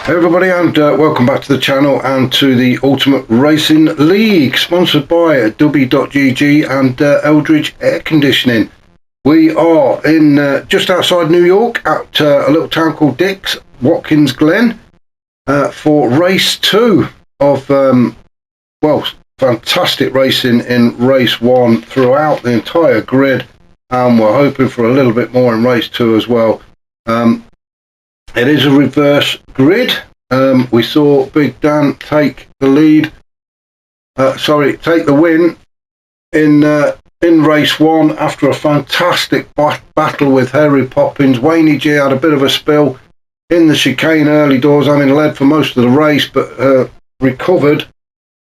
Hey everybody, and welcome back to the channel and to the Ultimate Racing League, sponsored by W.GG and Eldridge Air Conditioning. We are in just outside New York at a little town called Watkins Glen for race 2 of well, fantastic racing in race 1 throughout the entire grid, and we're hoping for a little bit more in race 2 as well. It is a reverse grid. We saw Big Dan take the lead, take the win in race 1 after a fantastic battle with Harry Poppins. Wayne G had a bit of a spill in the chicane early doors, having led for most of the race, but recovered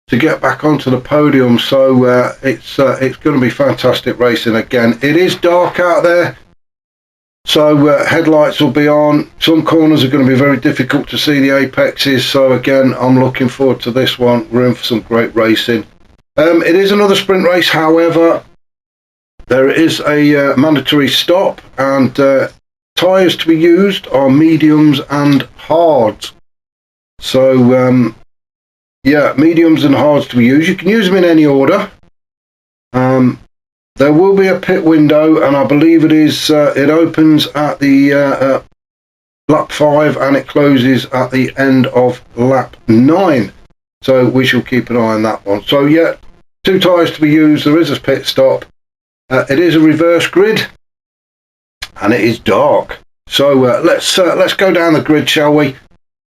to get back onto the podium. So it's going to be fantastic racing again. It is dark out there, so headlights will be on. Some corners are going to be very difficult to see the apexes, so again, I'm looking forward to this one. We're in for some great racing. It is another sprint race, however. There is a mandatory stop, and tyres to be used are mediums and hards. So yeah, mediums and hards to be used. You can use them in any order. There will be a pit window, and I believe it opens at the lap 5 and it closes at the end of lap 9. So we shall keep an eye on that one. So yeah, 2 tyres to be used. There is a pit stop. It is a reverse grid, and it is dark. So let's go down the grid, shall we,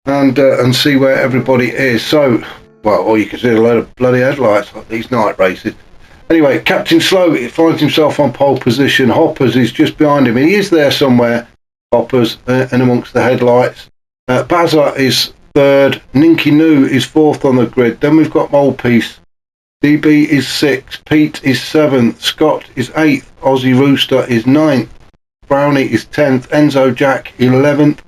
and see where everybody is. So, well, all you can see is a load of bloody headlights like these night races. Anyway, Captain Slow finds himself on pole position. Hoppers is just behind him. He is there somewhere, Hoppers, in amongst the headlights. Bazza is 3rd. Ninky Noo is 4th on the grid. Then we've got Molepiece. DB is 6th. Pete is 7th. Scott is 8th. Aussie Rooster is 9th. Brownie is 10th. Enzo Jack 11th.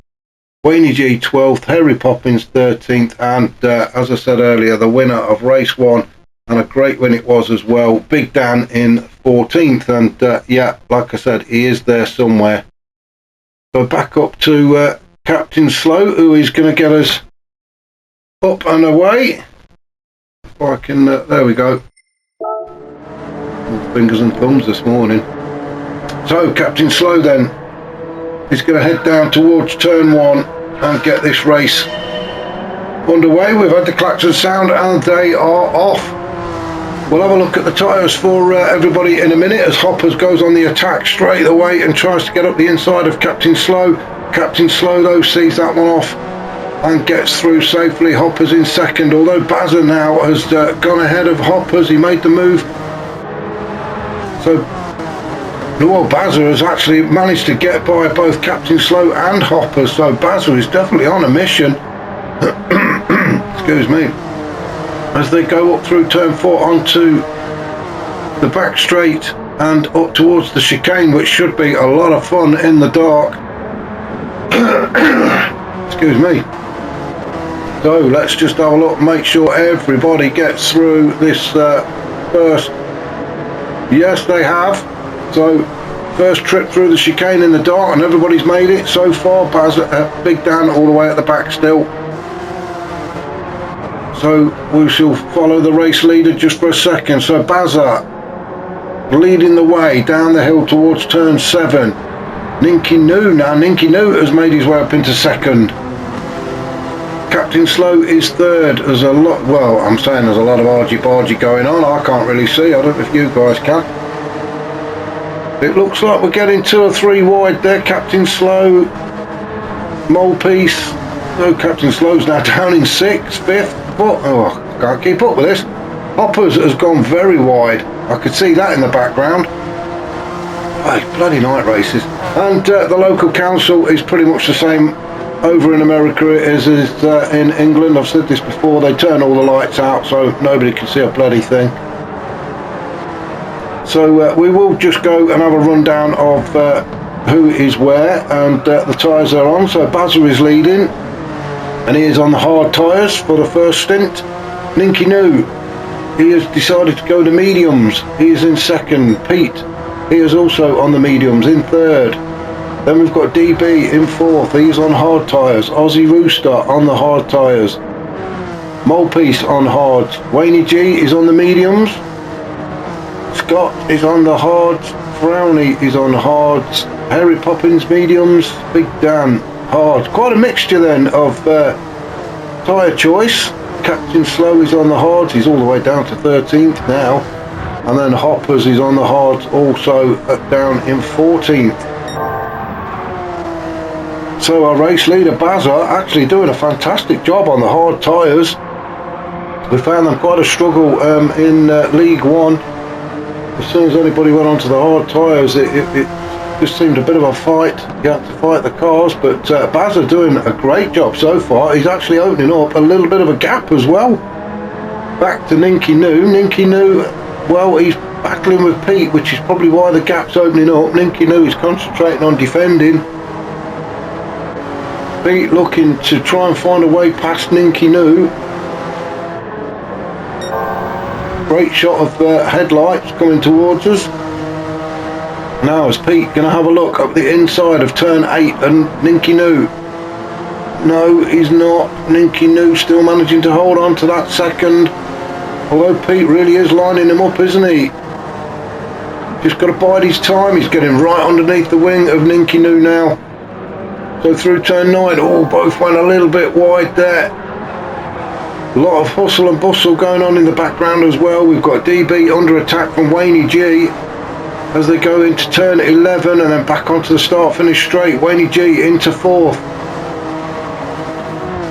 Wayne G 12th. Harry Poppins 13th. And as I said earlier, the winner of race 1, and a great win it was as well, Big Dan in 14th. And yeah, like I said, he is there somewhere. So back up to Captain Slow, who is going to get us up and away. If I can, there we go. Fingers and thumbs this morning. So Captain Slow then is going to head down towards turn 1 and get this race underway. We've had the klaxon sound and they are off. We'll have a look at the tyres for everybody in a minute as Hoppers goes on the attack straight away and tries to get up the inside of Captain Slow. Captain Slow though sees that one off and gets through safely. Hoppers in 2nd, although Bazza now has gone ahead of Hoppers. He made the move. So well, Bazza has actually managed to get by both Captain Slow and Hoppers, so Bazza is definitely on a mission. Excuse me. As they go up through turn 4 onto the back straight and up towards the chicane, which should be a lot of fun in the dark. Excuse me. So let's just have a look, make sure everybody gets through this first. Yes, they have. So first trip through the chicane in the dark, and everybody's made it so far. Big Dan all the way at the back still. So we shall follow the race leader just for a second. So Bazza leading the way down the hill towards turn 7. Ninky Noo now. Ninky Noo has made his way up into 2nd. Captain Slow is 3rd. There's a lot, well, I'm saying there's a lot of argy-bargy going on. I can't really see. I don't know if you guys can. It looks like we're getting 2 or 3 wide there. Captain Slow, Molepiece. No, Captain Slow's now down in 6th, 5th. Oh, I can't keep up with this. Hoppers has gone very wide. I could see that in the background. Oh, bloody night races. And the local council is pretty much the same over in America as it is in England. I've said this before, they turn all the lights out so nobody can see a bloody thing. So we will just go and have a rundown of who is where, and the tyres are on. So Bazza is leading, and he is on the hard tyres for the first stint. Ninky Noo, he has decided to go to mediums. He is in 2nd. Pete, he is also on the mediums in 3rd. Then we've got DB in 4th, he's on hard tyres. Aussie Rooster on the hard tyres. Molepiece on hards. Wayne G is on the mediums. Scott is on the hards. Brownie is on hards. Harry Poppins mediums. Big Dan hards. Quite a mixture then of tyre choice. Captain Slow is on the hards. He's all the way down to 13th now. And then Hoppers is on the hards also down in 14th. So our race leader Bazza actually doing a fantastic job on the hard tyres. We found them quite a struggle in League 1. As soon as anybody went onto the hard tyres, it just seemed a bit of a fight. You had to fight the cars, but Bazza doing a great job so far. He's actually opening up a little bit of a gap as well. Back to Ninky Noo. Ninky Noo, well, he's battling with Pete, which is probably why the gap's opening up. Ninky Noo is concentrating on defending. Pete looking to try and find a way past Ninky Noo. Great shot of headlights coming towards us. Now is Pete going to have a look up the inside of turn 8 and Ninky Noo? No, he's not. Ninky Noo still managing to hold on to that second. Although Pete really is lining him up, isn't he? Just got to bide his time. He's getting right underneath the wing of Ninky Noo now. So through turn 9, oh, both went a little bit wide there. A lot of hustle and bustle going on in the background as well. We've got DB under attack from Wayne G as they go into turn 11 and then back onto the start finish straight. Wayne G into 4th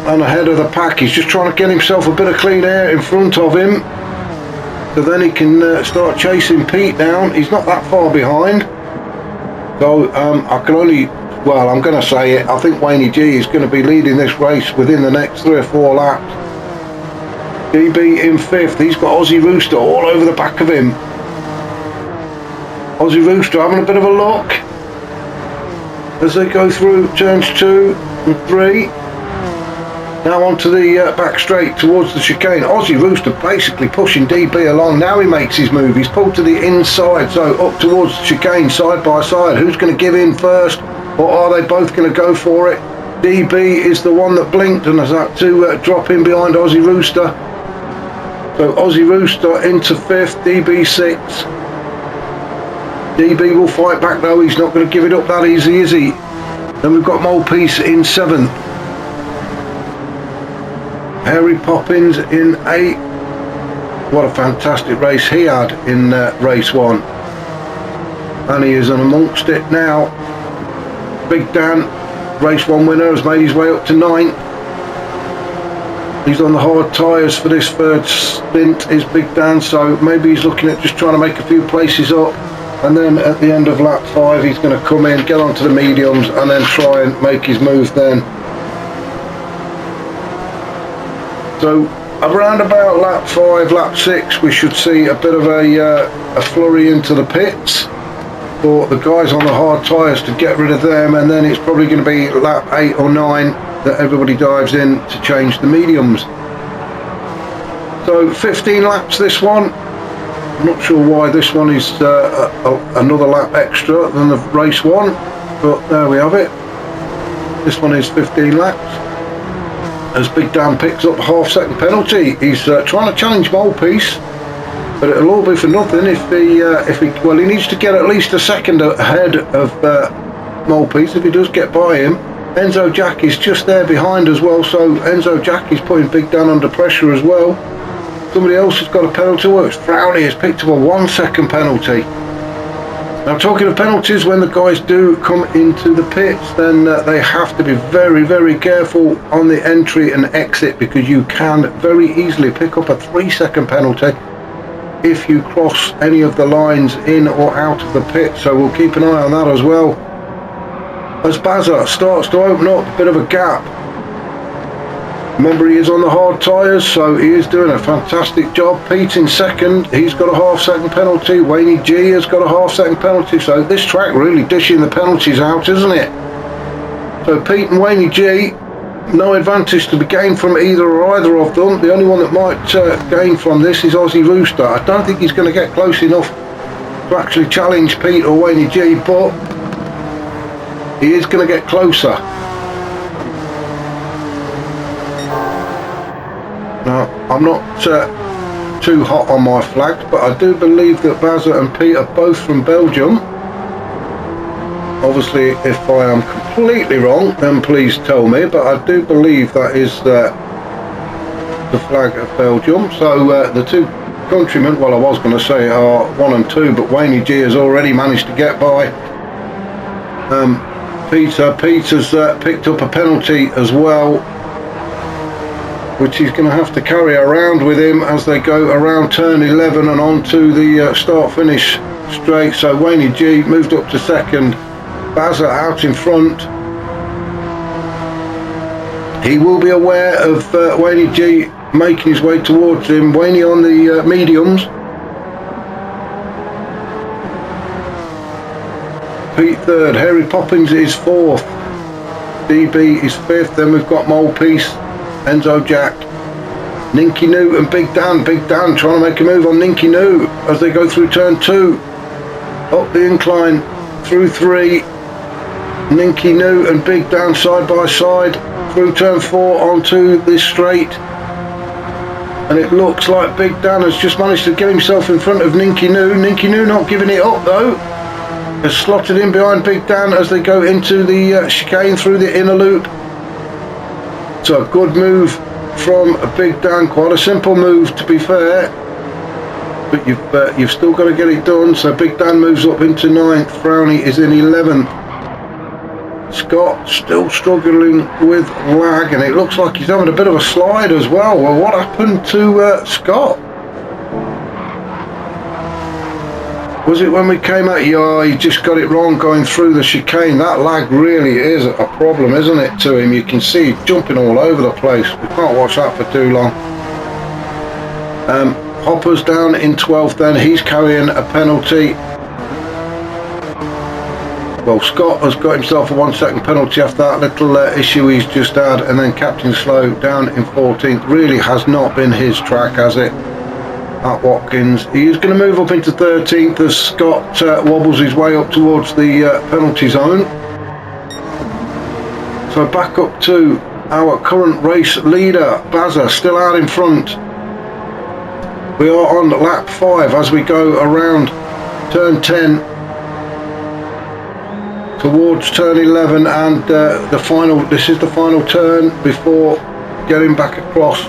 and ahead of the pack. He's just trying to get himself a bit of clean air in front of him, so then he can start chasing Pete down. He's not that far behind, so I can only, well, I'm going to say it, I think Wayne G is going to be leading this race within the next 3 or 4 laps. DB in 5th, he's got Aussie Rooster all over the back of him. Aussie Rooster having a bit of a look as they go through turns 2 and 3. Now onto the back straight towards the chicane. Aussie Rooster basically pushing DB along. Now he makes his move. He's pulled to the inside, so up towards the chicane side by side. Who's going to give in first, or are they both going to go for it? DB is the one that blinked and has had to drop in behind Aussie Rooster. So Aussie Rooster into 5th, DB 6th. DB will fight back though, he's not going to give it up that easy, is he? Then we've got Molepiece in 7th. Harry Poppins in 8th. What a fantastic race he had in race 1. And he is in amongst it now. Big Dan, race 1 winner, has made his way up to 9th. He's on the hard tyres for this 3rd stint, is Big Dan, so maybe he's looking at just trying to make a few places up, and then at the end of lap 5 he's going to come in, get onto the mediums and then try and make his move then. So around about lap 5, lap 6 we should see a bit of a flurry into the pits for the guys on the hard tyres to get rid of them, and then it's probably going to be lap 8 or 9 that everybody dives in to change the mediums. So 15 laps this one. I'm not sure why this one is another lap extra than the race 1, but there we have it. This one is 15 laps. As Big Dan picks up a half-second penalty, he's trying to challenge Molepiece, but it'll all be for nothing if he well, he needs to get at least a second ahead of Molepiece if he does get by him. Enzo Jack is just there behind as well, so Enzo Jack is putting Big Dan under pressure as well. Somebody else has got a penalty. Well, it's Frowny has picked up a 1-second penalty. Now, talking of penalties, when the guys do come into the pits, then they have to be very, very careful on the entry and exit, because you can very easily pick up a 3-second penalty if you cross any of the lines in or out of the pit, so we'll keep an eye on that as well. As Bazza starts to open up a bit of a gap. Remember, he is on the hard tyres, so he is doing a fantastic job. Pete in 2nd, he's got a half-second penalty. Wayne G has got a half-second penalty, so this track really dishing the penalties out, isn't it? So Pete and Wayne G, no advantage to be gained from either or either of them. The only one that might gain from this is Aussie Rooster. I don't think he's going to get close enough to actually challenge Pete or Wayne G, but He is going to get closer. Now, I'm not too hot on my flags, but I do believe that Bazza and Pete are both from Belgium. Obviously, if I am completely wrong, then please tell me, but I do believe that is the flag of Belgium. So the two countrymen, well, I was going to say are 1 and 2, but Wayne G has already managed to get by Peter. Peter's picked up a penalty as well, which he's going to have to carry around with him as they go around turn 11 and on to the start-finish straight. So Wayne G moved up to second, Bazza out in front. He will be aware of Wayne G making his way towards him. Wayne on the mediums. Pete third, Harry Poppins is fourth, DB is fifth. Then we've got Mole Piece, Enzo Jack, Ninky Noo and Big Dan. Big Dan trying to make a move on Ninky Noo as they go through turn 2. Up the incline through 3. Ninky Noo and Big Dan side by side through turn 4 onto this straight. And it looks like Big Dan has just managed to get himself in front of Ninky Noo. Ninky Noo not giving it up though. Has slotted in behind Big Dan as they go into the chicane through the inner loop. So a good move from Big Dan, quite a simple move to be fair, but you've still got to get it done. So Big Dan moves up into 9th, Frowny is in 11th. Scott still struggling with lag, and it looks like he's having a bit of a slide as well. Well, what happened to Scott? Was it when we came out? Yeah, he just got it wrong going through the chicane. That lag really is a problem, isn't it, to him? You can see jumping all over the place. We can't watch that for too long. Hopper's down in 12th then. He's carrying a penalty. Well, Scott has got himself a 1 second penalty after that little issue he's just had. And then Captain Slow down in 14th. Really has not been his track, has it? At Watkins. He is going to move up into 13th as Scott wobbles his way up towards the penalty zone. So back up to our current race leader, Bazza, still out in front. We are on lap 5 as we go around turn 10 towards turn 11 and this is the final turn before getting back across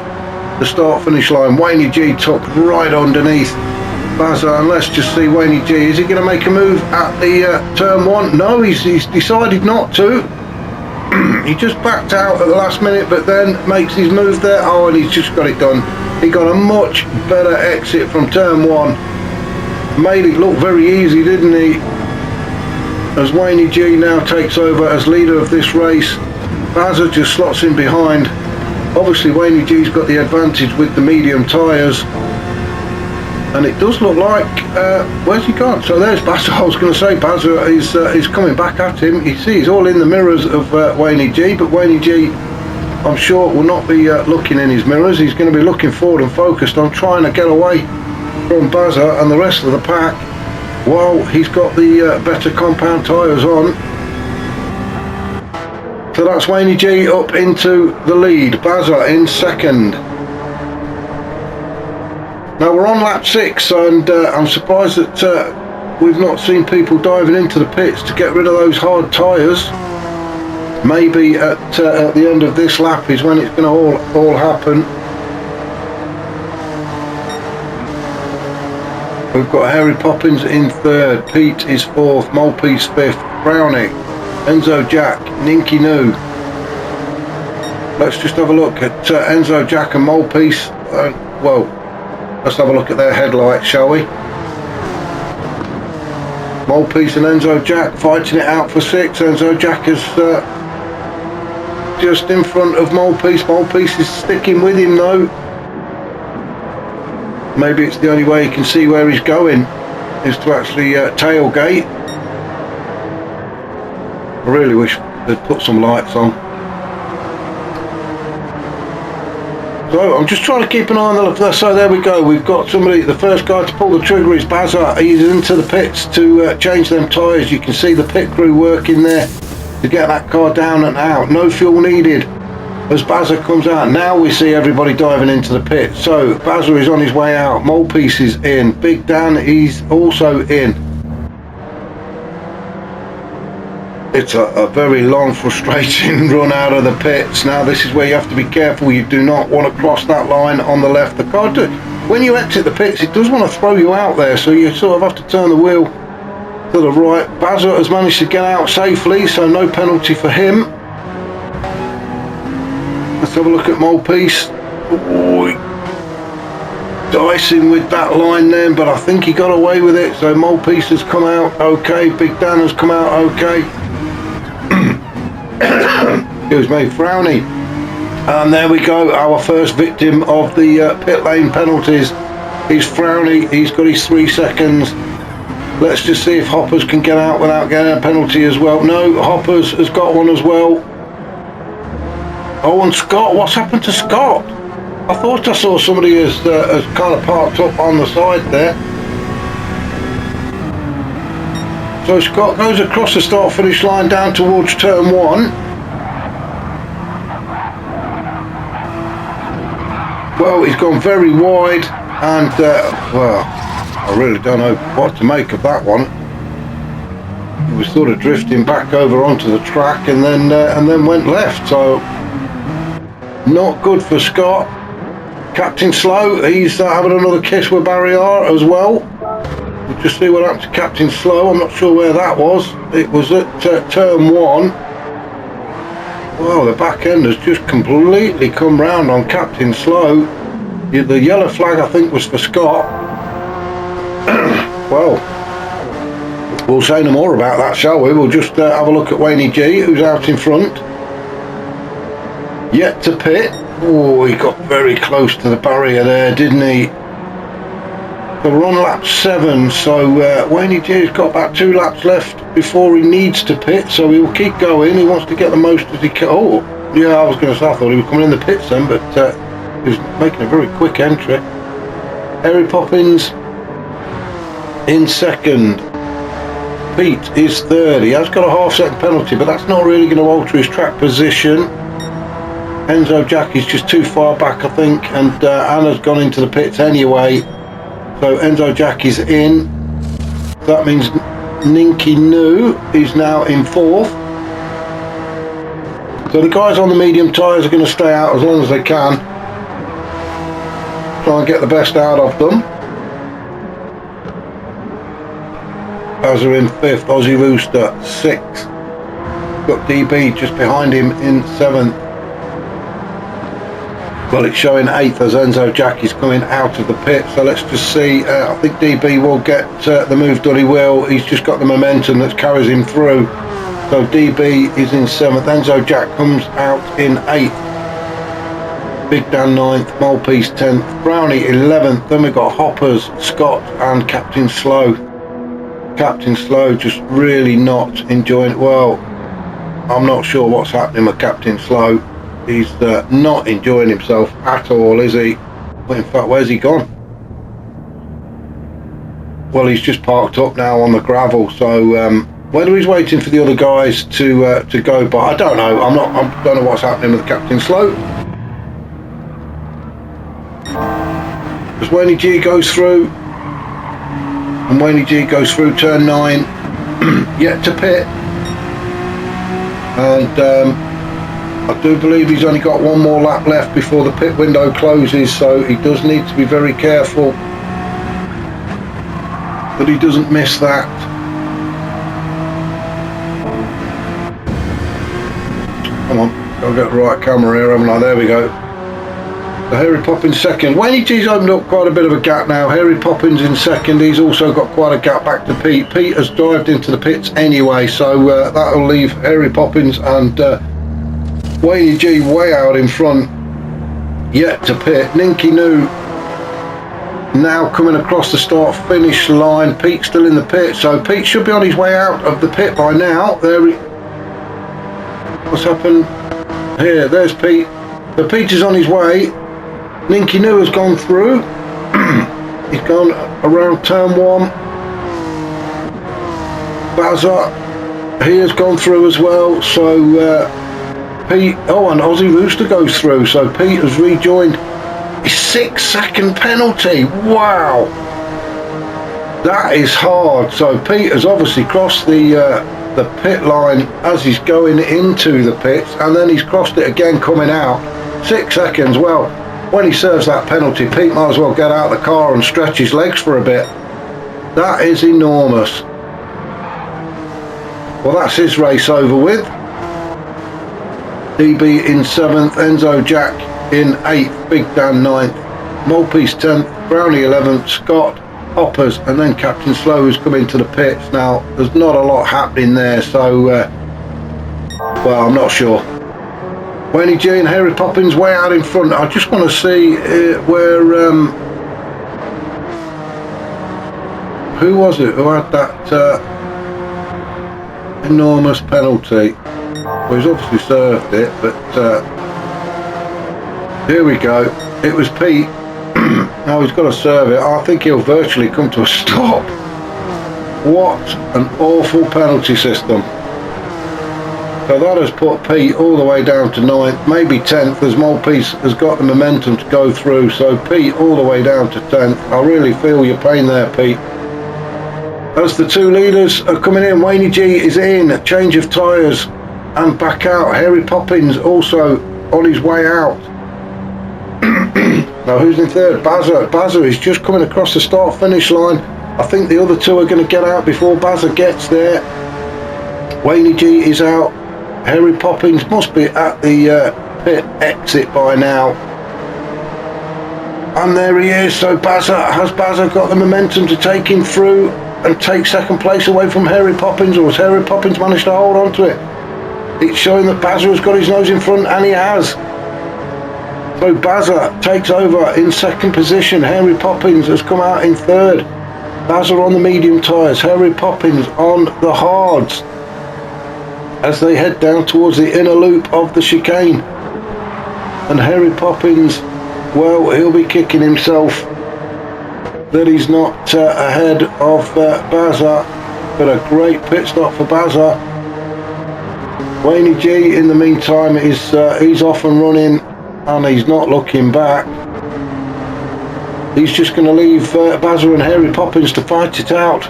the start finish line. Wayne G tucked right underneath Bazza, and let's just see Wayne G, is he going to make a move at the turn 1? No, he's decided not to. He just backed out at the last minute, but then makes his move there. Oh, and he's just got it done. He got a much better exit from turn 1, made it look very easy, didn't he? As Wayne G now takes over as leader of this race. Bazza just slots in behind. Obviously Wayne G's got the advantage with the medium tyres, and it does look like where's he gone? So there's Bazza. I was going to say Bazza is coming back at him. You see he's all in the mirrors of Wayne G, but Wayne G I'm sure will not be looking in his mirrors. He's going to be looking forward and focused on trying to get away from Bazza and the rest of the pack while he's got the better compound tyres on. So that's Wayne G up into the lead, Bazza in second. Now we're on lap 6, and I'm surprised that we've not seen people diving into the pits to get rid of those hard tyres. Maybe at the end of this lap is when it's going to all happen. We've got Harry Poppins in 3rd, Pete is 4th, Molepiece 5th, Brownie, Enzo Jack, Ninky Noo. Let's just have a look at Enzo Jack and Molepiece. Well, let's have a look at their headlights, shall we? Molepiece and Enzo Jack fighting it out for 6. Enzo Jack is just in front of Molepiece. Molepiece is sticking with him though. Maybe it's the only way he can see where he's going is to actually tailgate. I really wish they'd put some lights on. So I'm just trying to keep an eye on the. So there we go. We've got somebody. The first guy to pull the trigger is Bazza. He's into the pits to change them tyres. You can see the pit crew working there to get that car down and out. No fuel needed as Bazza comes out. Now we see everybody diving into the pit. So Bazza is on his way out. Molepiece is in. Big Dan, he's also in. It's a very long, frustrating run out of the pits. Now this is where you have to be careful. You do not want to cross that line on the left. The car, when you exit the pits, it does want to throw you out there, so you sort of have to turn the wheel to the right. Bazza has managed to get out safely, so no penalty for him. Let's have a look at Molepiece. Dicing with that line then, but I think he got away with it. So Molepiece has come out okay. Big Dan has come out okay. Excuse me, Frowny. And there we go, our first victim of the pit lane penalties is Frowny. He's got his 3 seconds. Let's just see if Hoppers can get out without getting a penalty as well. No, Hoppers has got one as well. Oh, and Scott, what's happened to Scott? I thought I saw somebody has kind of parked up on the side there. So Scott goes across the start finish line down towards turn 1. Well, he's gone very wide, and well, I really don't know what to make of that one. He was sort of drifting back over onto the track and then went left, so not good for Scott. Captain Slow, he's having another kiss with Barrier as well. We'll just see what happened to Captain Slow. I'm not sure where that was. It was at turn 1. Well, the back end has just completely come round on Captain Slow. The yellow flag, I think, was for Scott. Well, we'll say no more about that, shall we? We'll just have a look at Wayne G, who's out in front. Yet to pit. Oh, he got very close to the barrier there, didn't he? So we're on lap 7, so Wayne G's got about 2 laps left before he needs to pit, so he'll keep going. He wants to get the most as he can. Oh, yeah, I was going to say, I thought he was coming in the pits then, but he was making a very quick entry. Harry Poppins in second. Pete is third. He has got a half-second penalty, but that's not really going to alter his track position. Enzo Jack is just too far back, I think, and Anna's gone into the pits anyway. So Enzo Jack is in. That means Ninky New is now in 4th. So the guys on the medium tyres are going to stay out as long as they can. Try and get the best out of them. As are in 5th, Aussie Rooster 6th. Got DB just behind him in 7th. Well, it's showing 8th as Enzo Jack is coming out of the pit, so let's just see. I think DB will get the move done. He will. He's just got the momentum that carries him through. So DB is in 7th. Enzo Jack comes out in 8th. Big Dan 9th. Molepiece 10th. Brownie 11th. Then we've got Hoppers, Scott and Captain Slow. Captain Slow just really not enjoying it. Well, I'm not sure what's happening with Captain Slow. He's not enjoying himself at all, is he? Well, in fact, where's he gone? Well, he's just parked up now on the gravel, so whether he's waiting for the other guys to go by, I don't know. I don't know what's happening with Captain Slow. As Wayne G goes through, and Wayne G goes through turn 9, yet to pit, and I do believe he's only got 1 more lap left before the pit window closes, so he does need to be very careful that he doesn't miss that. Come on, I'll get the right camera here, haven't I? There we go. So Harry Poppins second. Wayne G's opened up quite a bit of a gap now. Harry Poppins in second. He's also got quite a gap back to Pete. Pete has dived into the pits anyway, so that'll leave Harry Poppins and Wayne G way out in front, yet to pit. Ninky New now coming across the start finish line. Pete still in the pit, so Pete should be on his way out of the pit by now. What's happened here? There's Pete. So Pete is on his way. Ninky New has gone through. He's gone around turn 1. Bazza he has gone through as well. So Pete, oh, and Aussie Rooster goes through. So Pete has rejoined. A 6-second penalty. Wow, that is hard. So Pete has obviously crossed the pit line as he's going into the pits, and then he's crossed it again coming out. 6 seconds. Well, when he serves that penalty, Pete might as well get out of the car and stretch his legs for a bit. That is enormous. Well, that's his race over with. DB in 7th, Enzo Jack in 8th, Big Dan 9th, Malpiece 10th, Brownie 11th, Scott, Hoppers, and then Captain Slow who's come into the pits. Now, there's not a lot happening there, so, well, I'm not sure. Wayne G and Harry Poppins way out in front. I just want to see where, who was it who had that enormous penalty? Well, he's obviously served it, but here we go. It was Pete. Now he's got to serve it. I think he'll virtually come to a stop. What an awful penalty system. So that has put Pete all the way down to 9th, maybe 10th, as Malpiece has got the momentum to go through. So Pete all the way down to 10th. I really feel your pain there, Pete. As the two leaders are coming in, Wayne G is in, change of tyres and back out. Harry Poppins also on his way out. Now who's in third? Bazza is just coming across the start finish line. I think the other two are going to get out before Bazza gets there. Wayne G is out. Harry Poppins must be at the pit exit by now. And there he is. So has Bazza got the momentum to take him through and take second place away from Harry Poppins, or has Harry Poppins managed to hold on to it? It's showing that Bazza has got his nose in front, and he has. So Bazza takes over in second position. Harry Poppins has come out in third. Bazza on the medium tyres, Harry Poppins on the hards as they head down towards the inner loop of the chicane. And Harry Poppins, well, he'll be kicking himself that he's not ahead of Bazza, but a great pit stop for Bazza. Wayne G in the meantime is he's off and running, and he's not looking back. He's just going to leave Bazza and Harry Poppins to fight it out.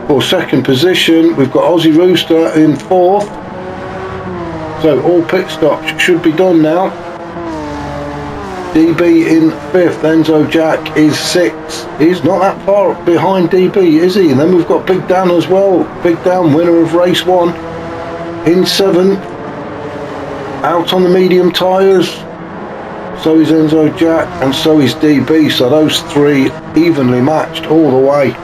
For second position, we've got Aussie Rooster in 4th. So all pit stops should be done now. DB in 5th, Enzo Jack is 6th. He's not that far behind DB, is he? And then we've got Big Dan as well. Big Dan, winner of race 1, in 7th. Out on the medium tyres. So is Enzo Jack, and so is DB. So those three evenly matched all the way.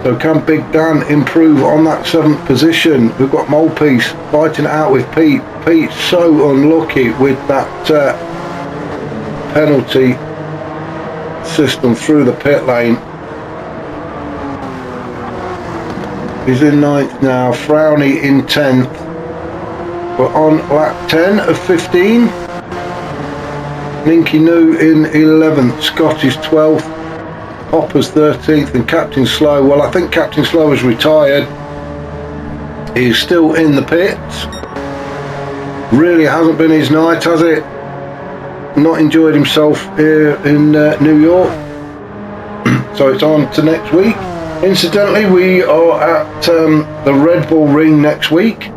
So can Big Dan improve on that 7th position? We've got Malpiece fighting it out with Pete. Pete's so unlucky with that penalty system through the pit lane. He's in 9th now. Frowny in 10th. We're on lap 10 of 15. Ninky Noo in 11th. Scott is 12th. Hopper's 13th, and Captain Slow, well, I think Captain Slow has retired. He's still in the pits. Really hasn't been his night, has it? Not enjoyed himself here in New York. So it's on to next week. Incidentally, we are at the Red Bull Ring next week,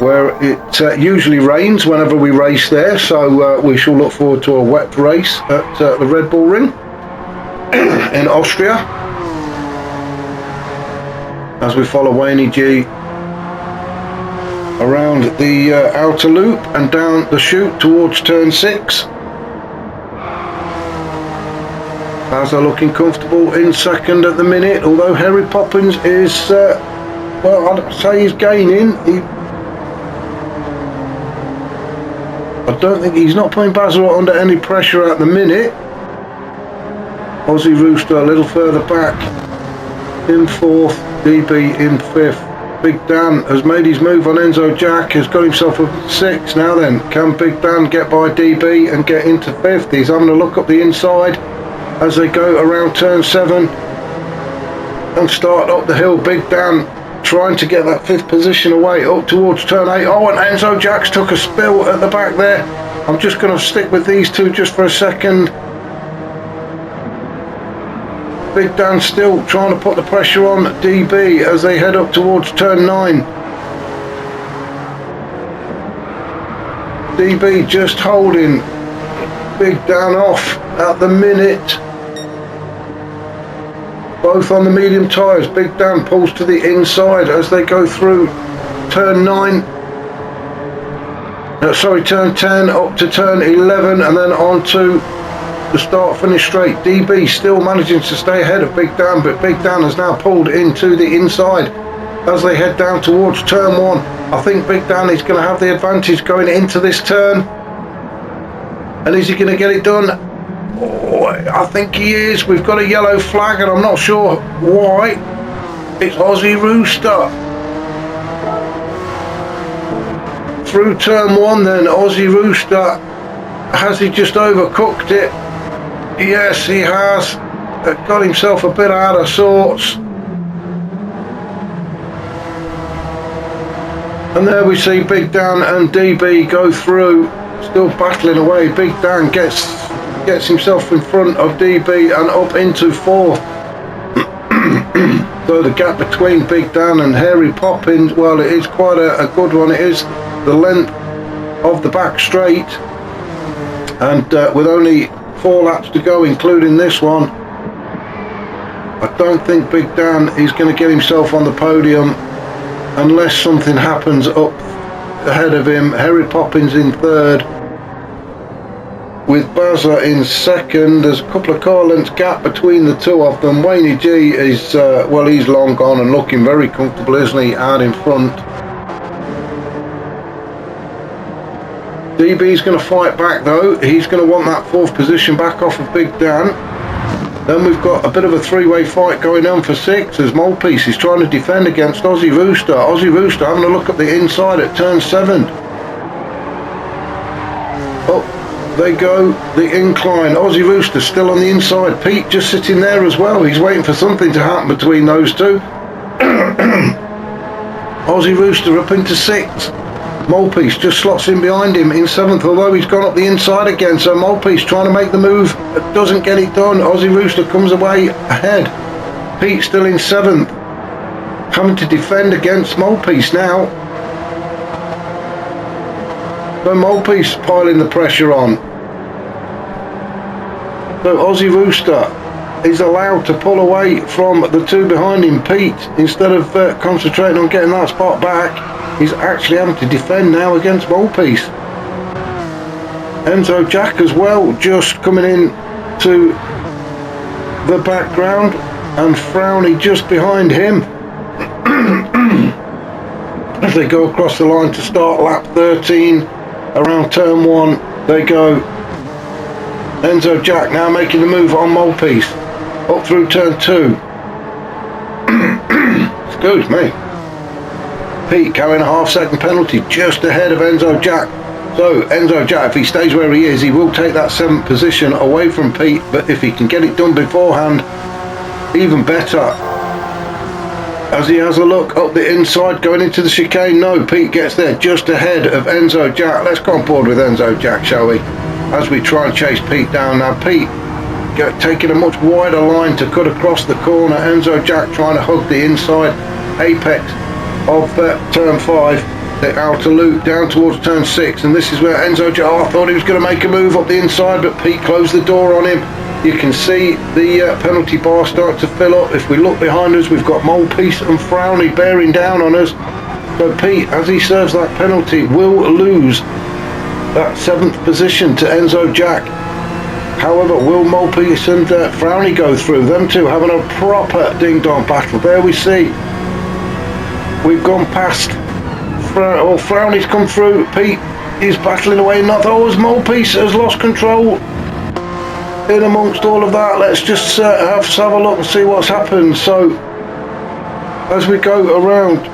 where it usually rains whenever we race there. So we shall look forward to a wet race at the Red Bull Ring in Austria, as we follow Wayne G around the outer loop and down the chute towards turn 6. Bazza looking comfortable in second at the minute, although Harry Poppins is well, I'd say he's gaining. I don't think he's not putting Bazza under any pressure at the minute. Aussie Rooster a little further back in 4th, DB in 5th. Big Dan has made his move on Enzo Jack, has got himself up to 6th. Now then, can Big Dan get by DB and get into 5th? He's having a look up the inside as they go around turn 7. and start up the hill. Big Dan trying to get that 5th position away up towards turn 8. Oh, and Enzo Jacks took a spill at the back there. I'm just going to stick with these two just for a second. Big Dan still trying to put the pressure on DB as they head up towards turn 9. DB just holding Big Dan off at the minute. Both on the medium tyres. Big Dan pulls to the inside as they go through turn 9. Turn 10 up to turn 11 and then on to the start finish straight. DB still managing to stay ahead of Big Dan, but Big Dan has now pulled into the inside as they head down towards turn 1. I think Big Dan is going to have the advantage going into this turn. And is he going to get it done? Oh, I think he is. We've got a yellow flag and I'm not sure why. It's Aussie Rooster. Through turn 1 then, Aussie Rooster. Has he just overcooked it? Yes, he has. Got himself a bit out of sorts. And there we see Big Dan and DB go through, still battling away. Big Dan gets himself in front of DB and up into 4th. So the gap between Big Dan and Harry Poppins, well, it is quite a good one. It is the length of the back straight, and with only 4 laps to go including this one, I don't think Big Dan is going to get himself on the podium unless something happens up ahead of him. Harry Poppins in 3rd with Bazza in 2nd. There's a couple of car lengths gap between the two of them. Wayne G is well, he's long gone and looking very comfortable, isn't he, out in front. DB's going to fight back though. He's going to want that 4th position back off of Big Dan. Then we've got a bit of a 3-way fight going on for 6 as Molepiece is trying to defend against Aussie Rooster. Aussie Rooster having a look at the inside at turn 7. Up they go, the incline. Aussie Rooster still on the inside. Pete just sitting there as well. He's waiting for something to happen between those two. Aussie Rooster up into 6. Molepiece just slots in behind him in 7th, although he's gone up the inside again. So Molepiece trying to make the move, doesn't get it done. Aussie Rooster comes away ahead. Pete still in 7th, having to defend against Molepiece now. So Molepiece piling the pressure on. So Aussie Rooster is allowed to pull away from the two behind him. Pete, instead of concentrating on getting that spot back, he's actually having to defend now against Molepiece. Enzo Jack as well, just coming in to the background, and Frowny just behind him. As they go across the line to start lap 13, around turn 1, they go. Enzo Jack now making the move on Molepiece, up through turn 2. Excuse me. Pete carrying a half-second penalty just ahead of Enzo Jack. So Enzo Jack, if he stays where he is, he will take that 7th position away from Pete, but if he can get it done beforehand, even better. As he has a look up the inside going into the chicane, no, Pete gets there just ahead of Enzo Jack. Let's go on board with Enzo Jack, shall we, as we try and chase Pete down. Now Pete taking a much wider line to cut across the corner. Enzo Jack trying to hug the inside apex of turn 5, the outer loop down towards turn 6, and this is where Enzo Jack, I thought he was going to make a move up the inside, but Pete closed the door on him. You can see the penalty bar start to fill up. If we look behind us, we've got Molepiece and Frowny bearing down on us. So Pete, as he serves that penalty, will lose that 7th position to Enzo Jack. However, will Molepiece and Frowny go through? Them two having a proper ding-dong battle. There we see. We've gone past, Frowny's come through. Pete is battling away. Not always. Molepiece has lost control. In amongst all of that, let's just have a look and see what's happened. So, as we go around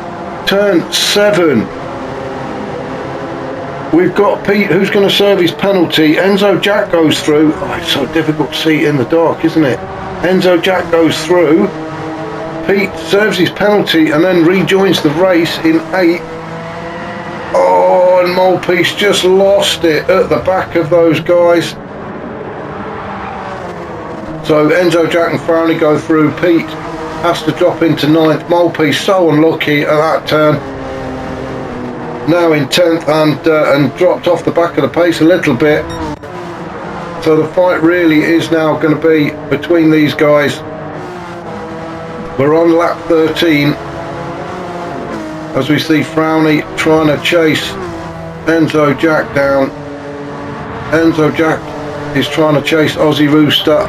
turn 7, we've got Pete who's going to serve his penalty. Enzo Jack goes through. Oh, it's so difficult to see in the dark, isn't it? Enzo Jack goes through. Pete serves his penalty and then rejoins the race in 8. Oh, and Malpiece just lost it at the back of those guys. So Enzo, Jack and Frowney go through. Pete has to drop into 9th. Malpiece so unlucky at that turn. Now in 10th and dropped off the back of the pace a little bit. So the fight really is now going to be between these guys. We're on lap 13 as we see Frowney trying to chase Enzo Jack down. Enzo Jack is trying to chase Aussie Rooster.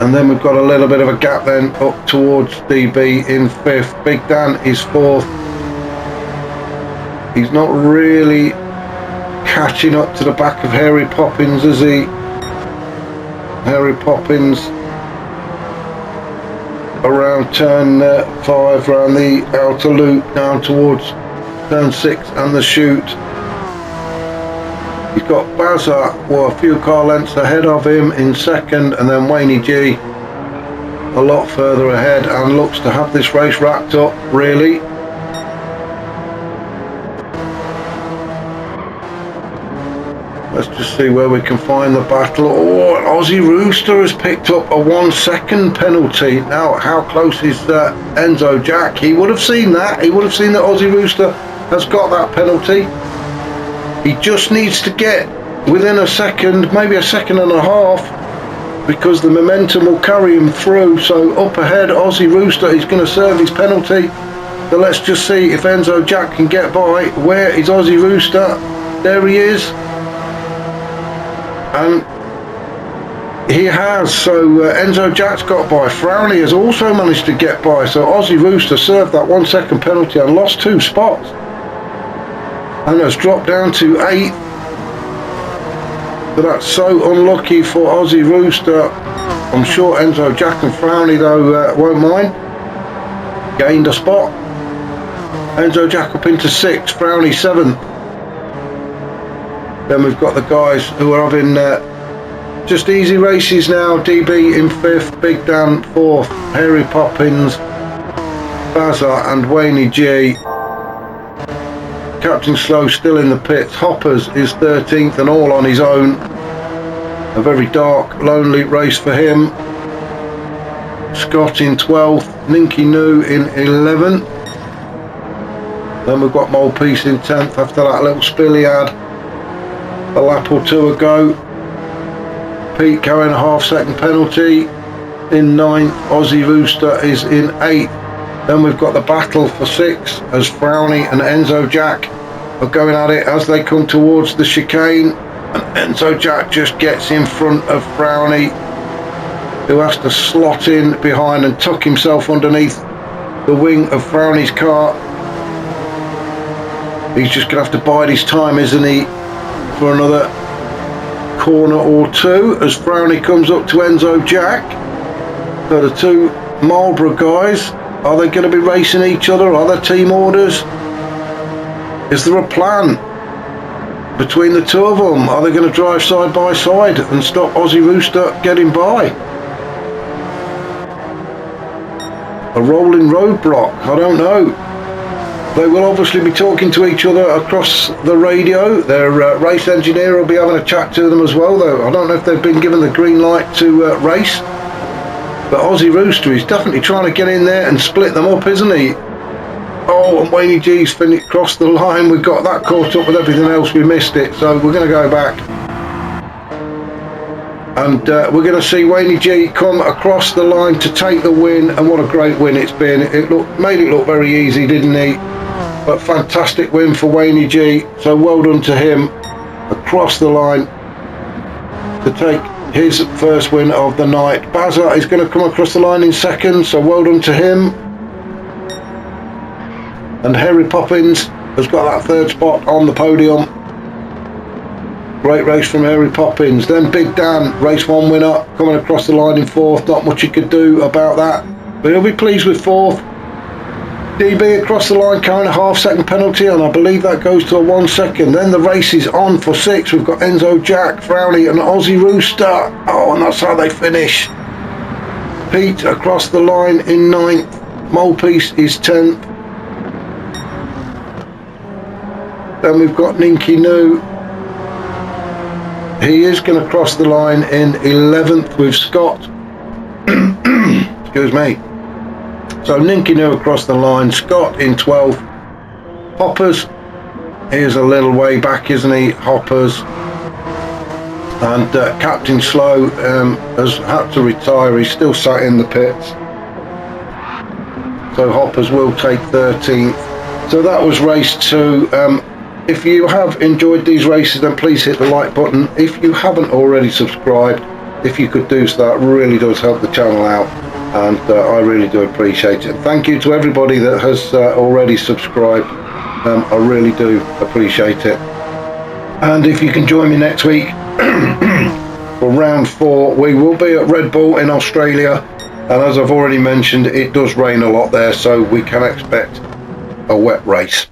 And then we've got a little bit of a gap then up towards DB in 5th. Big Dan is 4th. He's not really catching up to the back of Harry Poppins, is he? Harry Poppins around turn 5, around the outer loop, down towards turn 6 and the chute. He's got Bazza, well, a few car lengths ahead of him in 2nd, and then Wayne G a lot further ahead, and looks to have this race wrapped up really. Let's just see where we can find the battle. Oh, Aussie Rooster has picked up a 1 second penalty. Now, how close is Enzo Jack? He would have seen that. He would have seen that Aussie Rooster has got that penalty. He just needs to get within a second, maybe a second and a half, because the momentum will carry him through. So up ahead, Aussie Rooster is going to serve his penalty. So let's just see if Enzo Jack can get by. Where is Aussie Rooster? There he is. And he has, so Enzo Jack's got by. Frowney has also managed to get by, so Aussie Rooster served that 1 second penalty and lost 2 spots and has dropped down to 8th. So that's so unlucky for Aussie Rooster. I'm sure Enzo Jack and Frowney though won't mind. Gained a spot. Enzo Jack up into 6th, Frowney 7th. Then we've got the guys who are having just easy races now. DB in 5th, Big Dan 4th, Harry Poppins, Bazza and Wayne G. Captain Slow still in the pits. Hoppers is 13th and all on his own. A very dark, lonely race for him. Scott in 12th, Ninky Noo in 11th. Then we've got Malpiece in 10th after that little spill he had a lap or 2 ago. Pete carrying a ½ second penalty in 9th. Aussie Rooster is in 8th. Then we've got the battle for 6 as Frowney and Enzo Jack are going at it as they come towards the chicane, and Enzo Jack just gets in front of Frowney, who has to slot in behind and tuck himself underneath the wing of Frowney's car. He's just going to have to bide his time, isn't he, for another corner or 2 as Frowney comes up to Enzo Jack. So the 2 Marlborough guys, are they going to be racing each other? Are there team orders? Is there a plan between the 2 of them? Are they going to drive side by side and stop Aussie Rooster getting by? A rolling roadblock? I don't know. They will obviously be talking to each other across the radio. Their race engineer will be having a chat to them as well, though I don't know if they've been given the green light to race. But Aussie Rooster is definitely trying to get in there and split them up, isn't he? Oh, and Wayne G's crossed the line. We've got that caught up with everything else. We missed it, so we're going to go back. And we're going to see Wayne G come across the line to take the win. And what a great win it's been. It made it look very easy, didn't he? But fantastic win for Wayne G. So well done to him across the line to take his first win of the night. Bazza is going to come across the line in 2nd, so well done to him. And Harry Poppins has got that 3rd spot on the podium. Great race from Harry Poppins. Then Big Dan, race 1 winner, coming across the line in 4th. Not much he could do about that, but he'll be pleased with 4th. DB across the line carrying a ½ second penalty, and I believe that goes to a 1 second. Then the race is on for 6. We've got Enzo Jack, Frowney and Aussie Rooster. Oh, and that's how they finish. Pete across the line in 9th. Molepiece is 10th. Then we've got Ninky Noo. He is going to cross the line in 11th with Scott. Excuse me. So Ninky Noo across the line, Scott in 12th. Hoppers, he is a little way back, isn't he? Hoppers. And Captain Slow has had to retire. He's still sat in the pits. So Hoppers will take 13th. So that was race 2. If you have enjoyed these races, then please hit the like button. If you haven't already subscribed, if you could do so, that really does help the channel out, and I really do appreciate it. Thank you to everybody that has already subscribed. I really do appreciate it. And if you can join me next week for round 4, we will be at Red Bull in Australia, and as I've already mentioned, it does rain a lot there, so we can expect a wet race.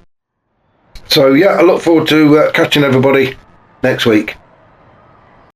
So yeah, I look forward to catching everybody next week.